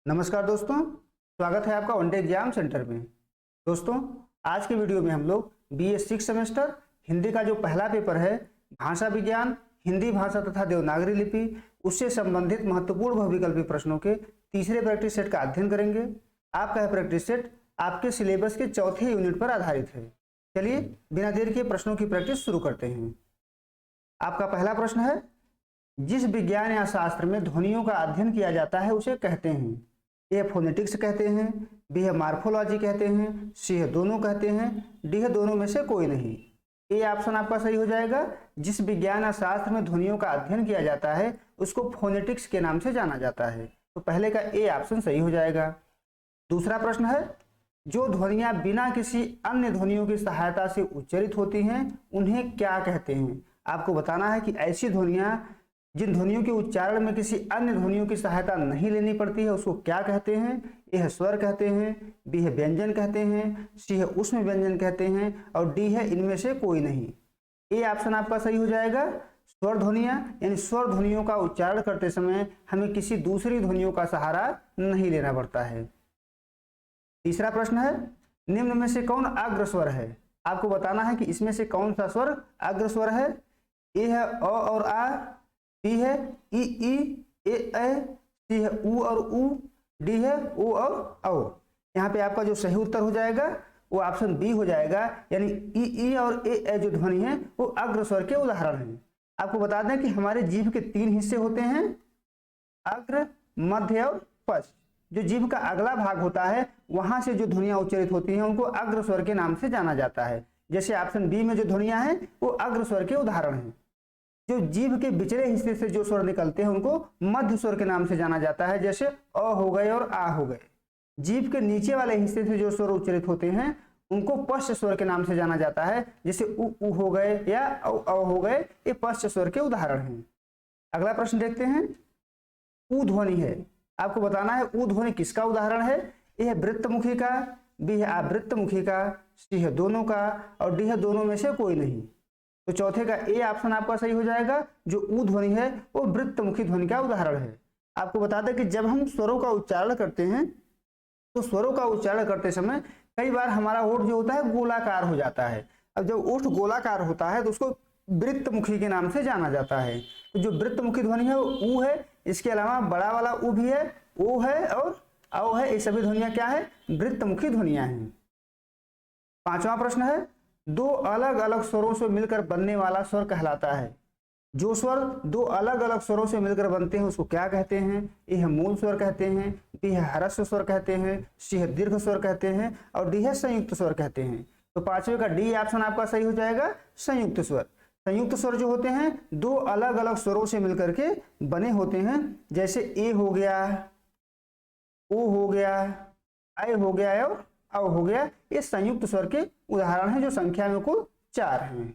नमस्कार दोस्तों, स्वागत है आपका वनडे एग्जाम सेंटर में। दोस्तों, आज के वीडियो में हम लोग BA 6 सेमेस्टर हिंदी का जो पहला पेपर है भाषा विज्ञान, हिंदी भाषा तथा देवनागरी लिपि, उससे संबंधित महत्वपूर्ण बहुविकल्पी प्रश्नों के तीसरे प्रैक्टिस सेट का अध्ययन करेंगे। आपका यह प्रैक्टिस सेट आपके सिलेबस के चौथे यूनिट पर आधारित है। चलिए बिना देर के प्रश्नों की प्रैक्टिस शुरू करते हैं। आपका पहला प्रश्न है, जिस विज्ञान या शास्त्र में ध्वनियों का अध्ययन किया जाता है उसे कहते हैं। ए फोनेटिक्स कहते हैं, बी है मार्फोलॉजी कहते हैं, सी है दोनों कहते हैं, डी है दोनों में से कोई नहीं। ए ऑप्शन आपका सही हो जाएगा। जिस विज्ञान या शास्त्र में ध्वनियों का अध्ययन किया जाता है उसको फोनेटिक्स के नाम से जाना जाता है, तो पहले का ए ऑप्शन सही हो जाएगा। दूसरा प्रश्न है, जो ध्वनियां बिना किसी अन्य ध्वनियों की सहायता से उच्चारित होती हैं उन्हें क्या कहते हैं। आपको बताना है कि ऐसी ध्वनियां जिन ध्वनियों के उच्चारण में किसी अन्य ध्वनियों की सहायता नहीं लेनी पड़ती है उसको क्या कहते हैं। ए है स्वर कहते हैं, बी है व्यंजन कहते हैं, सी है ऊष्म व्यंजन कहते हैं और डी है इनमें से कोई नहीं। ए ऑप्शन आपका सही हो जाएगा। स्वर ध्वनियां यानी स्वर ध्वनियों का उच्चारण करते समय हमें किसी दूसरी ध्वनियों का सहारा नहीं लेना पड़ता है। तीसरा प्रश्न है, निम्न में से कौन अग्र स्वर है। आपको बताना है कि इसमें से कौन सा स्वर अग्र स्वर है। ए है अ और आ, बी है ई, ए, सी है ऊ और ऊ, डी है ओ और औ। यहाँ पे आपका जो सही उत्तर हो जाएगा वो ऑप्शन बी हो जाएगा, यानी ई और ए जो ध्वनि है वो अग्र स्वर के उदाहरण हैं। आपको बता दें कि हमारे जीभ के 3 हिस्से होते हैं, अग्र, मध्य और पश्च। जो जीभ का अगला भाग होता है वहां से जो ध्वनियां उच्चारित होती हैं उनको अग्र स्वर के नाम से जाना जाता है। जैसे ऑप्शन बी में जो ध्वनियां हैं वो अग्र स्वर के उदाहरण हैं। जो जीभ के पिछले हिस्से से जो स्वर निकलते हैं उनको मध्य स्वर के नाम से जाना जाता है, जैसे अ हो गए और आ हो गए। जीभ के नीचे वाले हिस्से से जो स्वर उच्चारित होते हैं उनको पश्च स्वर के नाम से जाना जाता है, जैसे उ हो गए या औ हो गए। ये पश्च स्वर के उदाहरण हैं। अगला प्रश्न देखते हैं। उ ध्वनि है, आपको बताना है उ ध्वनि किसका उदाहरण है। ए है वृत्तमुखी का, बी है आवृत्तमुखी का, सी है दोनों का और डी है दोनों में से कोई नहीं। तो चौथे का ए ऑप्शन आपका सही हो जाएगा। जो उ ध्वनि है वो वृत्तमुखी ध्वनि का उदाहरण है। आपको बता दें कि जब हम स्वरों का उच्चारण करते हैं तो स्वरों का उच्चारण करते समय कई बार हमारा ओठ जो होता है गोलाकार हो जाता है। अब जब ओठ गोलाकार होता है तो उसको वृत्तमुखी के नाम से जाना जाता है। तो जो वृत्तमुखी ध्वनि है वो ऊ है, इसके अलावा बड़ा वाला ऊ भी है, ओ है और औ है। ये सभी ध्वनियां क्या है, वृत्तमुखी ध्वनियां हैं। पांचवा प्रश्न है, दो अलग अलग स्वरों से मिलकर बनने वाला स्वर कहलाता है। जो स्वर दो अलग अलग स्वरों से मिलकर बनते हैं उसको क्या कहते हैं। ए है मूल स्वर कहते हैं, बी है ह्रस्व स्वर कहते हैं, सी है दीर्घ स्वर कहते हैं और डी है संयुक्त स्वर कहते हैं। तो पांचवे का डी ऑप्शन आपका सही हो जाएगा, संयुक्त स्वर। संयुक्त स्वर जो होते हैं दो अलग अलग स्वरों से मिलकर के बने होते हैं, जैसे ए हो गया, ओ हो गया, ऐ हो गया और औ हो गया। ये संयुक्त स्वर के उदाहरण हैं जो संख्या में कुल 4 हैं।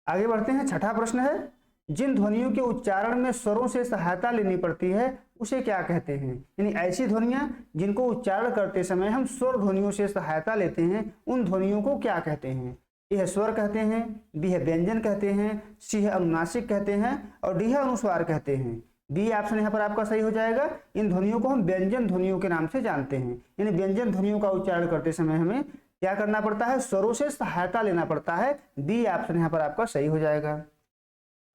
आगे बढ़ते हैं। छठा प्रश्न है, जिन ध्वनियों के उच्चारण में स्वरों से सहायता लेनी पड़ती है उसे क्या कहते हैं। यानी ऐसी ध्वनियां जिनको उच्चारण करते समय हम स्वर ध्वनियों से सहायता लेते हैं उन ध्वनियों को क्या कहते हैं। ए है स्वर कहते हैं, बी है व्यंजन कहते हैं, सी है अनुनासिक कहते हैं और डी है अनुस्वार कहते हैं। बी ऑप्शन यहाँ पर आपका सही हो जाएगा। इन ध्वनियों को हम व्यंजन ध्वनियों के नाम से जानते हैं। यानी व्यंजन ध्वनियों का उच्चारण करते समय हमें क्या करना पड़ता है, स्वरों से सहायता लेना पड़ता है। बी ऑप्शन यहाँ पर आपका सही हो जाएगा।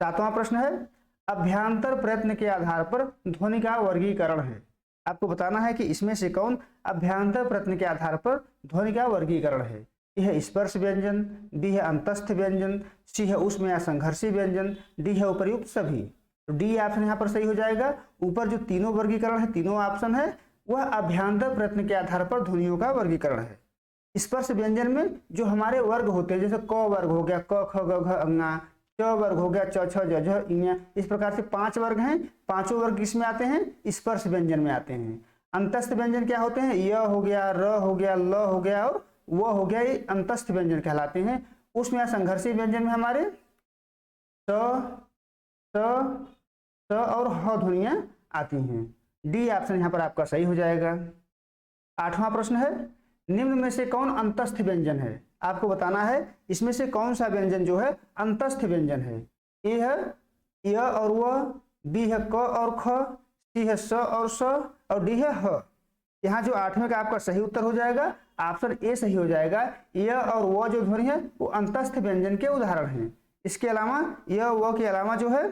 सातवां प्रश्न है, अभ्यांतर प्रयत्न के आधार पर ध्वनि का वर्गीकरण है। आपको बताना है कि इसमें से कौन अभ्यांतर प्रयत्न के आधार पर ध्वनि का वर्गीकरण है। ए है स्पर्श व्यंजन, बी है अंतस्थ व्यंजन, सी है ऊष्म या संघर्षी व्यंजन, डी है उपर्युक्त सभी। तो डी ऑप्शन यहाँ पर सही हो जाएगा। ऊपर जो तीनों वर्गीकरण है, तीनों ऑप्शन है, वह अभ्यांतर प्रयत्न के आधार पर ध्वनियों का वर्गीकरण है। स्पर्श व्यंजन में जो हमारे वर्ग होते हैं, जैसे क वर्ग हो गया, क ख ग घ अंगा, च वर्ग हो गया, च छ ज झ इया, इस प्रकार से 5 वर्ग हैं। पांचों वर्ग किसमें आते हैं, स्पर्श व्यंजन में आते हैं। अंतस्थ व्यंजन क्या होते हैं, य हो गया, र हो गया, ल हो गया और व हो गया, ये अंतस्थ व्यंजन कहलाते हैं। उसमें संघर्षी व्यंजन में हमारे स, स और ह ध्वनियां आती हैं। डी ऑप्शन यहाँ पर आपका सही हो जाएगा। आठवां प्रश्न है, निम्न में से कौन अंतस्थ व्यंजन है। आपको बताना है इसमें से कौन सा व्यंजन जो है अंतस्थ व्यंजन है। ए है य और व, बी है क और ख, सी है स और स और डी है ह। यहाँ जो 8वें का आपका सही उत्तर हो जाएगा ऑप्शन ए सही हो जाएगा। य और व जो ध्वनि है वो अंतस्थ व्यंजन के उदाहरण हैं। इसके अलावा य व के अलावा जो है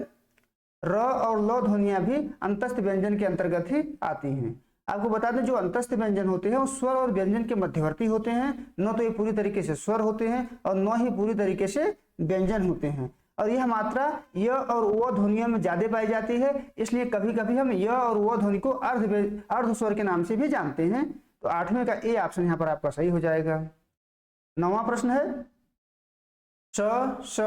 र और ल ध्वनियां भी अंतस्थ व्यंजन के अंतर्गत ही आती हैं। आपको बता दें जो अंतस्थ व्यंजन होते हैं वो स्वर और व्यंजन के मध्यवर्ती होते हैं, न तो ये पूरी तरीके से स्वर होते हैं और न ही पूरी तरीके से व्यंजन होते हैं। और यह मात्रा य और व ध्वनियों में ज्यादा पाई जाती है, इसलिए कभी कभी हम य और व ध्वनि को अर्ध स्वर के नाम से भी जानते हैं। तो 8वें का ए ऑप्शन यहाँ पर आपका सही हो जाएगा। 9वां प्रश्न है च श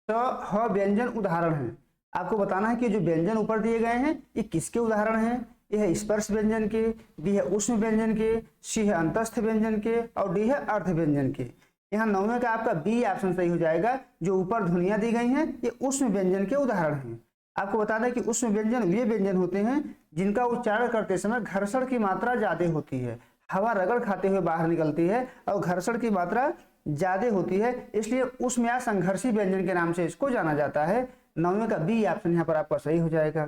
ट ह व्यंजन उदाहरण है। आपको बताना है कि जो व्यंजन ऊपर दिए गए हैं ये किसके उदाहरण हैं। यह है स्पर्श व्यंजन के, बी है ऊष्म व्यंजन के, सी है अंतस्थ व्यंजन के और डी है अर्ध व्यंजन के। यहाँ 9वें का आपका बी ऑप्शन सही हो जाएगा। जो ऊपर ध्वनियां दी गई हैं ये ऊष्म व्यंजन के उदाहरण हैं। आपको बता दें कि ऊष्म व्यंजन वे व्यंजन होते हैं जिनका उच्चारण करते समय घर्षण की मात्रा ज्यादा होती है, हवा रगड़ खाते हुए बाहर निकलती है और घर्षण की मात्रा ज्यादा होती है, इसलिए ऊष्म या संघर्षी व्यंजन के नाम से इसको जाना जाता है। 9वें का बी ऑप्शन यहाँ पर आपका सही हो जाएगा।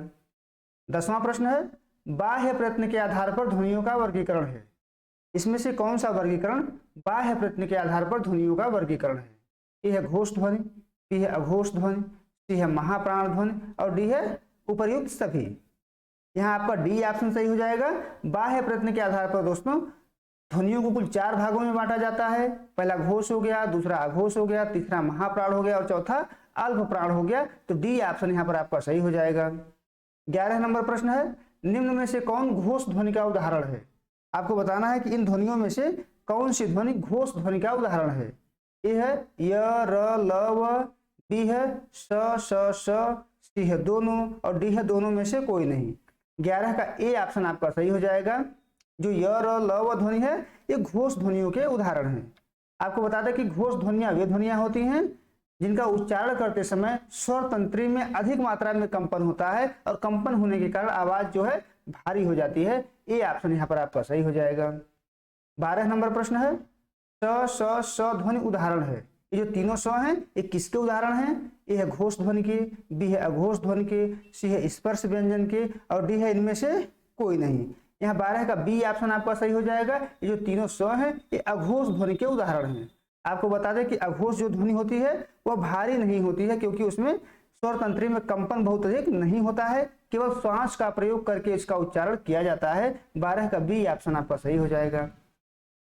10वां प्रश्न है बाह्य प्रयत्न के आधार पर ध्वनियों का वर्गीकरण है। इसमें से कौन सा वर्गीकरण बाह्य प्रयत्न के आधार पर ध्वनियों का वर्गीकरण है। ए है घोष ध्वनि, बी है अघोष ध्वनि, सी है महाप्राण ध्वनि और डी है उपर्युक्त सभी। यहाँ आपका डी ऑप्शन सही हो जाएगा। बाह्य प्रयत्न के आधार पर दोस्तों ध्वनियों को कुल 4 भागों में बांटा जाता है। पहला घोष हो गया, दूसरा अघोष हो गया, तीसरा महाप्राण हो गया और चौथा अल्प प्राण हो गया। तो डी ऑप्शन यहाँ पर आपका सही हो जाएगा। 11 नंबर प्रश्न है निम्न में से कौन घोष ध्वनि का उदाहरण है। आपको बताना है कि इन ध्वनियों में से कौन सी ध्वनि घोष ध्वनि का उदाहरण है। ए है य र ल व, बी है स श स, सी है दोनों और डी है दोनों में से कोई नहीं। 11 का ए ऑप्शन आपका सही हो जाएगा। जो य र ल व ध्वनि है ये घोष ध्वनियों के उदाहरण हैं। आपको बता दें कि घोष ध्वनियां वे ध्वनियां होती हैं जिनका उच्चारण करते समय स्वर तंत्री में अधिक मात्रा में कंपन होता है और कंपन होने के कारण आवाज जो है भारी हो जाती है। ए ऑप्शन यहाँ पर आपका सही हो जाएगा। 12 नंबर प्रश्न है स स स ध्वनि उदाहरण है। ये जो तीनों स हैं ये किसके उदाहरण हैं। ए है घोष ध्वनि के, बी है अघोष ध्वनि के, सी है स्पर्श व्यंजन के और डी है इनमें से कोई नहीं। यहाँ 12 का बी ऑप्शन आपका सही हो जाएगा। ये जो तीनों स हैं ये अघोष ध्वनि के उदाहरण हैं। आपको बता दें कि अघोष जो ध्वनि होती है वह भारी नहीं होती है क्योंकि उसमें स्वर तंत्री में कंपन बहुत अधिक नहीं होता है, केवल श्वास का प्रयोग करके इसका उच्चारण किया जाता है। 12 का बी ऑप्शन आपका सही हो जाएगा।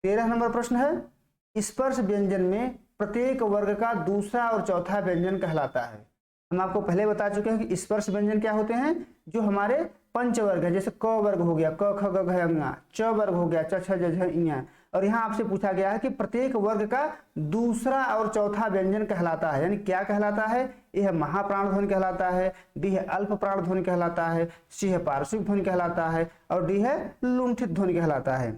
13 नंबर प्रश्न है स्पर्श व्यंजन में प्रत्येक वर्ग का दूसरा और चौथा व्यंजन कहलाता है। हम आपको पहले बता चुके हैं कि स्पर्श व्यंजन क्या होते हैं। जो हमारे पंचवर्ग है जैसे क वर्ग हो गया, क ख ग घ ङ, च वर्ग हो गया, च छ ज झ ञ। और यहाँ आपसे पूछा गया है कि प्रत्येक वर्ग का दूसरा और चौथा व्यंजन कहलाता है, यानी क्या कहलाता है। ए है महाप्राण ध्वनि कहलाता है, बी है अल्प प्राण ध्वनि कहलाता है, सी है पार्श्विक ध्वनि कहलाता है और डी है लुंठित ध्वनि कहलाता है।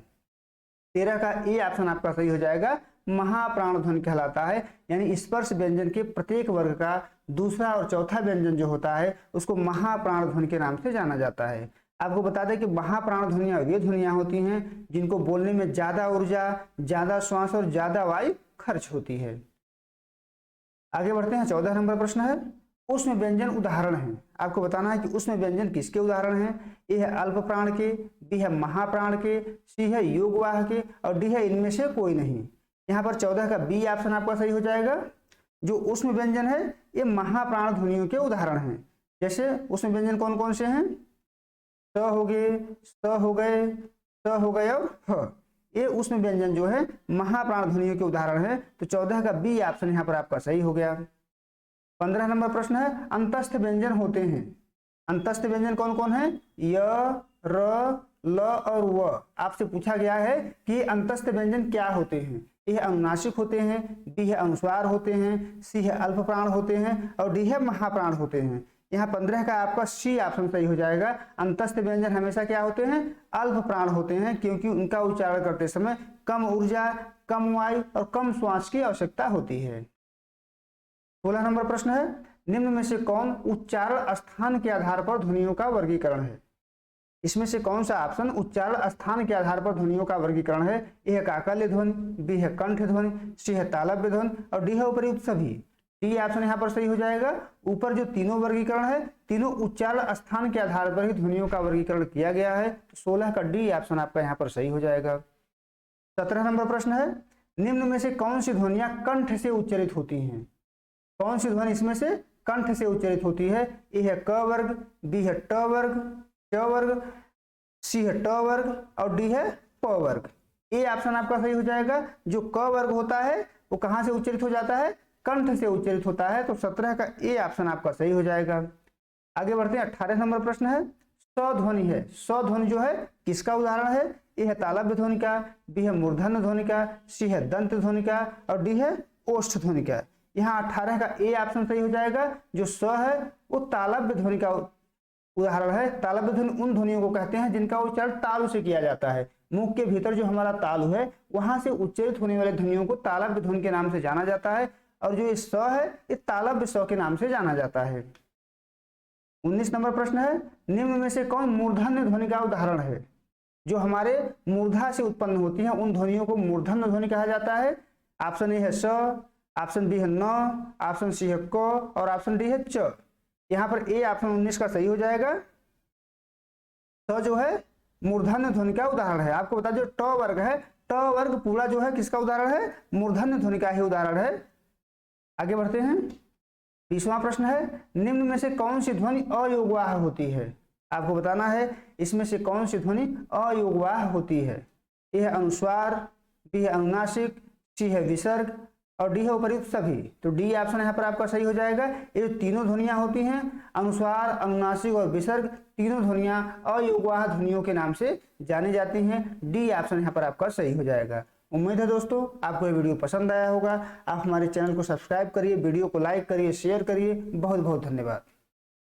13 का ए ऑप्शन आपका सही हो जाएगा। महाप्राण ध्वनि कहलाता है, यानी स्पर्श व्यंजन के प्रत्येक वर्ग का दूसरा और चौथा व्यंजन जो होता है उसको महाप्राण ध्वनि के नाम से जाना जाता है। आपको बता दें कि महाप्राण ध्वनियां वे ध्वनियां होती हैं जिनको बोलने में ज्यादा ऊर्जा, ज्यादा श्वास और ज्यादा वायु खर्च होती है। आगे बढ़ते हैं। 14 नंबर प्रश्न है ऊष्म व्यंजन उदाहरण है। आपको बताना है कि ऊष्म व्यंजन किसके उदाहरण हैं। ए है अल्प प्राण के, बी है महाप्राण के, सी है योगवाह के और डी है इनमें से कोई नहीं। यहाँ पर 14 का बी ऑप्शन आपका सही हो जाएगा। जो ऊष्म व्यंजन है ये महाप्राण ध्वनियों के उदाहरण हैं। जैसे ऊष्म व्यंजन कौन कौन से हैं। स हो गए, स हो गए, स हो गए और ह। ये ऊष्म व्यंजन जो है महाप्राण ध्वनियों के उदाहरण है। तो 14 का बी ऑप्शन यहाँ पर आपका सही हो गया। 15 नंबर प्रश्न है अंतस्थ व्यंजन होते हैं। अंतस्थ व्यंजन कौन कौन है। य र ल और व। आपसे पूछा गया है कि अंतस्थ व्यंजन क्या होते हैं। ए है अनुनासिक होते हैं, बी है अनुस्वार होते हैं, सी है अल्प प्राण होते हैं और डी है महाप्राण होते हैं। यहाँ 15 का आपका सी ऑप्शन सही हो जाएगा। अंतस्थ व्यंजन हमेशा क्या होते हैं, अल्प प्राण होते हैं, क्योंकि उनका उच्चारण करते समय कम ऊर्जा, कम वायु और कम श्वास की आवश्यकता होती है। 16 नंबर प्रश्न है निम्न में से कौन उच्चारण स्थान के आधार पर ध्वनियों का वर्गीकरण है। इसमें से कौन सा ऑप्शन उच्चारण स्थान के आधार पर ध्वनियों का वर्गीकरण है। ए है काकल्य ध्वनि, बी है कंठ ध्वनि, सी है तालव्य ध्वनि और डी है उपर्युक्त सभी। डी ऑप्शन यहाँ पर सही हो जाएगा। ऊपर जो तीनों वर्गीकरण है, तीनों उच्चारण स्थान के आधार पर ही ध्वनियों का वर्गीकरण किया गया है, तो 16 का डी ऑप्शन आपका यहाँ पर सही हो जाएगा। 17 नंबर प्रश्न है, निम्न में से कौन सी ध्वनियां कंठ से उच्चरित होती हैं? कौन सी ध्वनि इसमें से कंठ से उच्चरित होती है? ए है क वर्ग, बी है ट वर्ग, च वर्ग, सी है ट वर्ग और डी है प वर्ग। ए ऑप्शन आपका सही हो जाएगा। जो क वर्ग होता है वो कहां से उच्चरित हो जाता है? कंठ से उच्चरित होता है, तो 17 का ए ऑप्शन आपका सही हो जाएगा। आगे बढ़ते हैं। 18 नंबर प्रश्न है, स ध्वनि है। स ध्वनि जो है किसका उदाहरण है? ए है तालव्य ध्वनि का, बी है मूर्धन्य ध्वनि का, सी है दंत ध्वनि का और डी है ओष्ठ ध्वनि का। यहाँ 18 का ए ऑप्शन सही हो जाएगा। जो स है वो तालव्य ध्वनि का उदाहरण है। तालव्य ध्वनि उन ध्वनियों को कहते हैं जिनका उच्चारण तालु से किया जाता है। मुख के भीतर जो हमारा तालु है वहां से उच्चरित होने वाले ध्वनियों को तालव्य ध्वनि के नाम से जाना जाता है, और जो ये स है ये तालव्य स के नाम से जाना जाता है। 19 नंबर प्रश्न है, निम्न में से कौन मूर्धन्य ध्वनि का उदाहरण है? जो हमारे मूर्धा से उत्पन्न होती हैं उन ध्वनियों को मूर्धन्य ध्वनि कहा जाता है। ऑप्शन ए है स, ऑप्शन बी है न, ऑप्शन सी है क और ऑप्शन डी है च। यहाँ पर ए ऑप्शन 19 का सही हो जाएगा। स जो है मूर्धन्य ध्वनि का उदाहरण है। आपको बता दो ट वर्ग है, ट वर्ग पूरा जो है किसका उदाहरण है? मूर्धन्य ध्वनि का ही उदाहरण है। आगे बढ़ते हैं। 20वां प्रश्न है, निम्न में से कौन सी ध्वनि अयोगवाह होती है? आपको बताना है इसमें से कौन सी ध्वनि अयोगवाह होती है। ए है अनुस्वार, बी है अनुनासिक, सी है विसर्ग और डी है उपर्युक्त सभी। तो डी ऑप्शन यहाँ पर आपका सही हो जाएगा। ये तीनों ध्वनियां होती हैं, अनुस्वार, अनुनासिक और विसर्ग, तीनों ध्वनियां अयोगवाह ध्वनियों के नाम से जानी जाती हैं। डी ऑप्शन यहाँ पर आपका सही हो जाएगा। उम्मीद है दोस्तों आपको ये वीडियो पसंद आया होगा। आप हमारे चैनल को सब्सक्राइब करिए, वीडियो को लाइक करिए, शेयर करिए। बहुत बहुत धन्यवाद।